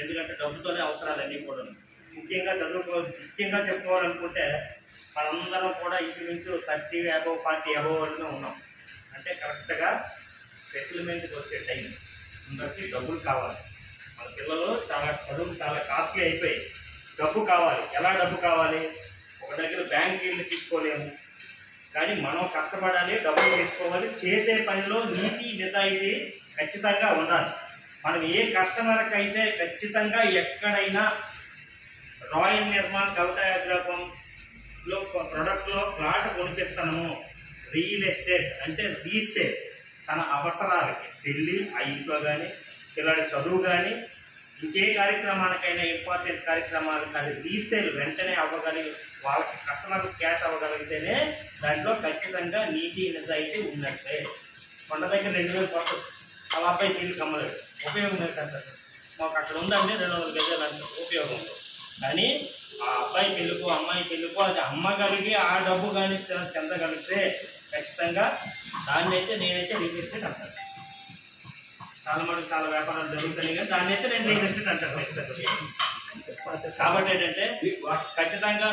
ఎందుకంటే డబ్బుతోనే అవసరాలన్నీ కూడా ముఖ్యంగా చెప్పుకోవాలనుకుంటే మనందరం కూడా ఇంచుమించు 30 అబోవ్ 40 అబోవ్ వరకునే ఉన్నాం. అంటే కరెక్ట్గా సెటిల్మెంట్కి వచ్చే టైం అందరికీ డబ్బులు కావాలి. మన పిల్లలు చదువు చాలా కాస్ట్లీ అయిపోయి డబ్బు కావాలి. ఎలా డబ్బు కావాలి? ఒక దగ్గర బ్యాంక్కి వెళ్ళి తీసుకోలేము, కానీ మనం కష్టపడాలి, డబ్బులు తీసుకోవాలి. చేసే పనిలో నీతి నిజాయితీ ఖచ్చితంగా ఉండాలి. మనం ఏ కస్టమర్కి అయితే ఖచ్చితంగా ఎక్కడైనా రాయల్ నిర్మాణ్ కవితా అగ్రహంలో ప్రొడక్ట్లో ప్లాట్ కొనిపిస్తాము, రియల్ ఎస్టేట్ అంటే రీసేల్, తన అవసరాలకి పెళ్ళి ఆ ఇంట్లో కానీ పిల్లడి చదువు కానీ ఇంకే కార్యక్రమానికైనా ఇంపార్టెంట్ కార్యక్రమాలకు అది రీసేల్ వెంటనే అవ్వగలిగి వాళ్ళకి కస్టమర్కి క్యాష్ అవ్వగలిగితేనే దాంట్లో ఖచ్చితంగా నీతి నిజాయితీ ఉన్నట్టే. కొండ దగ్గర 2000 పడుతుంది, అలా అబ్బాయి పెళ్లి కమ్మలేదు, ఉపయోగం ఏంటంటారు? మాకు అక్కడ ఉందండి 200 గజాలు అంటే ఉపయోగం. కానీ ఆ అబ్బాయి పెళ్ళికో అమ్మాయి పెళ్ళికో అది అమ్మగలిగి ఆ డబ్బు కానీ చెందగలిగితే ఖచ్చితంగా దాన్ని అయితే నేనైతే రియల్ ఎస్టేట్ అంటాను. చాలా మంది చాలా వ్యాపారాలు జరుగుతున్నాయి, కానీ దాన్ని అయితే నేను రియల్ ఎస్టేట్ అంటాను. కాబట్టి ఏంటంటే ఖచ్చితంగా